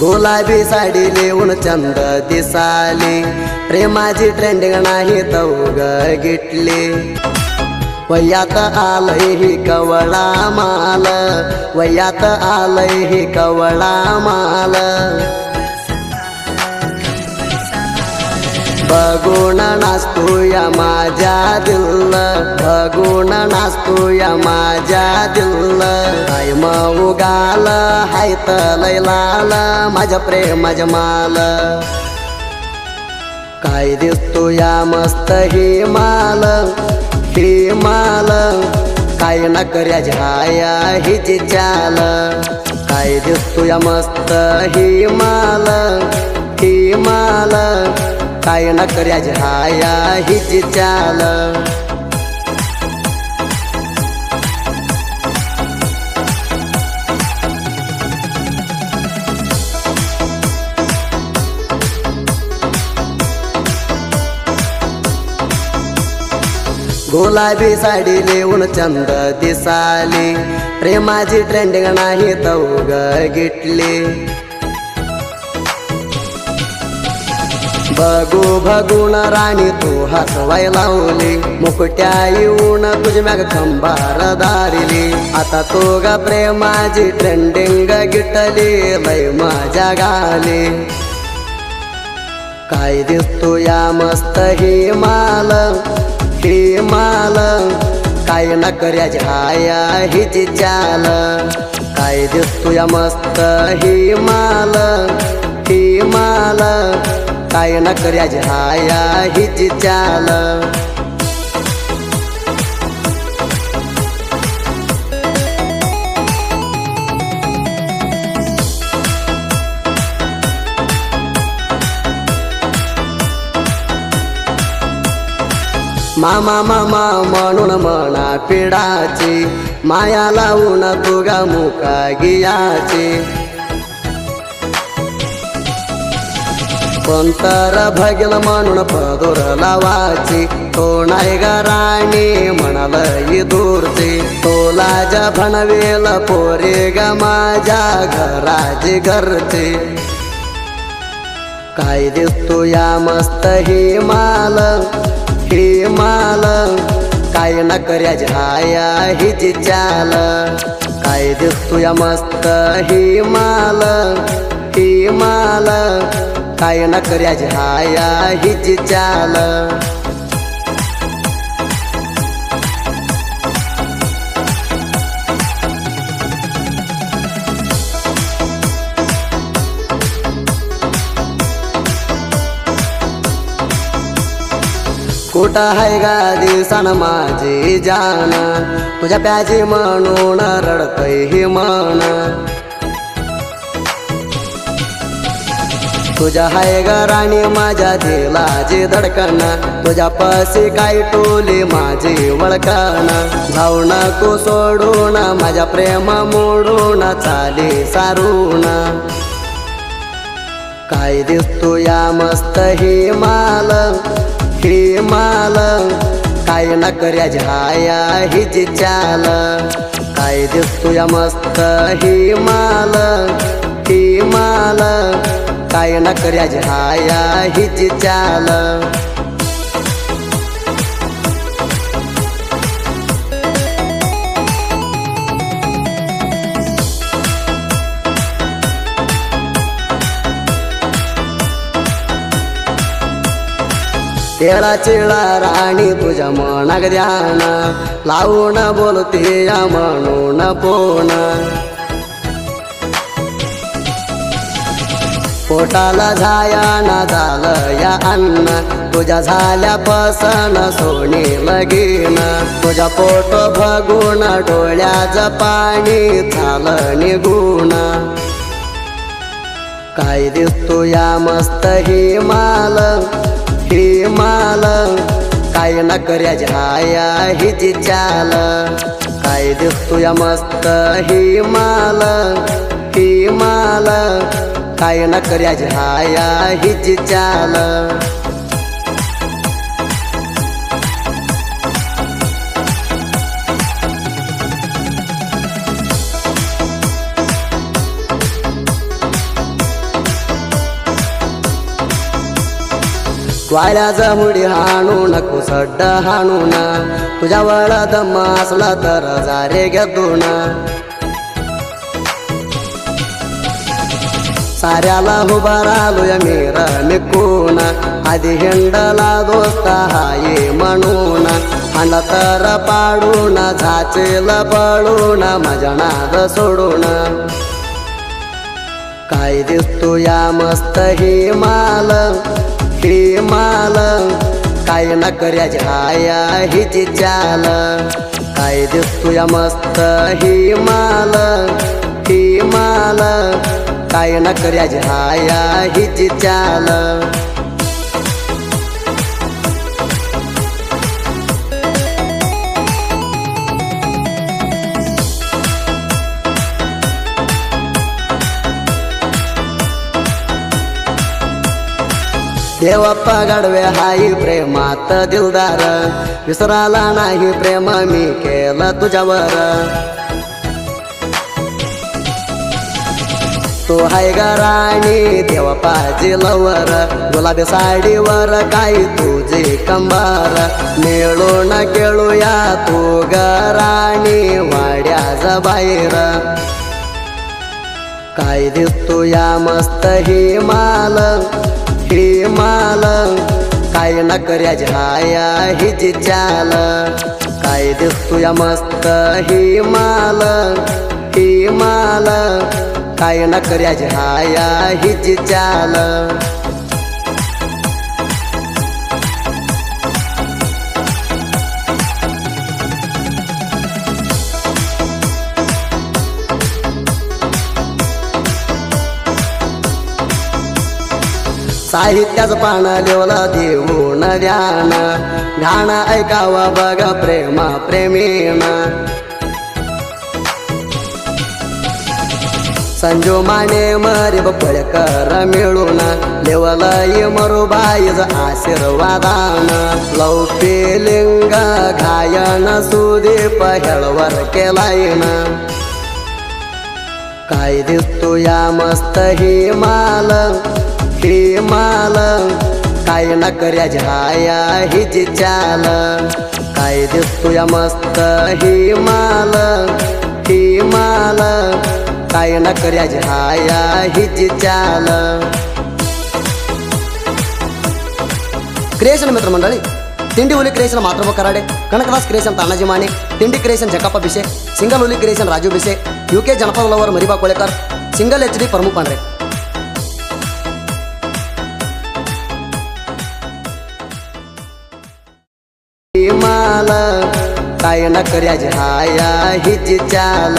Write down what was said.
गुलाबी साडी लिहून चंद दिसाली, प्रेमाची ट्रेंडिंग नाही तवग गिटली. वयात आलय ही कवळा माल, वयात आलय ही कवळा माल. बघून नाचतो या माझ्या दिल, बघून नाचतो या माझ्या दिल. काय मऊ गाल हायत लय लाल, माझ्या प्रेमाच्या माल. काय दिसतो या मस्त ही माल, ही माल. काय न कर्या झाया हिची चाल. काय दिसतो या मस्त ही माल, ही माल. काय न कर्या झाया हिची चाल. गुलाबी साडी लिहून चंद दिसाली, प्रेमाची ट्रेंडिंग नाही तवग गिटली. बघू बघून राणी तू हसवाय लावली, मुकुट्या येऊन तुझी मॅग खंबार दारिली. आता तो ग प्रेमाची ट्रेंडिंग गिटली, लय मजा गाली. काय दिसतो या मस्त ही माल, ही माल. काय न कर्या झाया हिची चाल. काय दिसतो या मस्त ही माल, ही माल. काय न कर्या झाया हिची चाल. मामा मामा म्हणून म्हणा पिडाची, माया लावून तुगा मुका गियाची. कोणतर भगेल म्हणून पदूर लावाची, तो नाही ग राणी म्हणाल दूरची. तोला जा भणवेल पोरे ग माझ्या घराची घरची. काय दिसतो या मस्त ही माल, ही माल. काय न कर्या झाया हिची चाल. काय दिसतो या मस्त ही माल, ही माल. काय न कर्या झाया हिची चाल. कुठं आहे गा दिवसान माझी जान, तुझ्या प्याजी म्हणून रडतय ही मन. तुझ्या हाय ग राणी माझ्या दिलाची धडकन, तुझ्या पाशी काय टोली माझी वळकन. जाऊ नको सोडून माझ्या प्रेम मोडून चाली सारून. काय दिसतो या मस्त ही माल, ही माल. काय न कर्या झाया हिची चाल. काय दिसतो या मस्त ही माल, ही माल. काय न कर्या झाया हिची चाल. तेळा चिळा राणी तुझ्या मनाक ध्यान, लावून बोलते या म्हणून पोन. पोटाला झाया ना झालं या अन्न, तुझ्या झाल्या पसन सोनी लगीन. तुझ्या पोट बघून डोळ्याचं पाणी झालं निघून. काय दिसतो या मस्त ही माल, ही माल. काय न कर्या झाया हिची चाल. काय दिसतो या मस्त ही माल, ही माल. काय न कर्या झाया हिची चाल. वाळ्याचा मुडी हाणून कुसड्ड हाणून तुझ्यावर दम असला तर जारे घेतून साऱ्याला उभा राहिलोय मी रमिकून आधी हिंडला दोस्त हाये म्हणून हाणला तर पाडून झाचेल पळून माझ्या नाद सोडून काय दिसतो या मस्त ही माल काय न कर्याची हाया हिची चाल काय दिसतो या मस्त ही माल काय न कर्याची हाया हिची चाल देवप्पा गाडवे हाई प्रेमात दिलदार विसराला नाही प्रेम मी केलं तुझ्यावर तो हाय ग राणी देवप्पा जिलवर गुलाबी साडीवर काही तुझे कंबार मिळून खेळूया तू ग राणी वाड्याचा बाहेर काय दिसतो या मस्त ही माल काय न कर्याची हाया हिची चाल काय दिसतो या मस्त ही माल काय न कर्याची हाया हिची चाल साहित्याचं पान लिवला देऊन ध्यान गाणं ऐकावा बघ प्रेमीन संजू माने मरे बळकर मिळून लेवलय मरुबाईज आशीर्वादान लौकी लिंग गायन सुदीप हेळवर केलायन काय दिसतो या मस्त ही माल काय न कर्याची हाया हिची चाल काय दिसतो या मस्त ही माल काय न कर्याची हाया हिची चाल क्रिएशन मित्रमंडळी तिंडी हुली क्रिएशन मातृभ कराडे कनकदास क्रिएशन तानाजी माने तिंडी क्रिएशन जकाप्पा बिसे सिंगल हुली क्रिएशन राजू बिसे यूके जनपद lover Mariba Kolekar single HD प्रमुख पांढरे काय न कर्याची हाया हिची चाल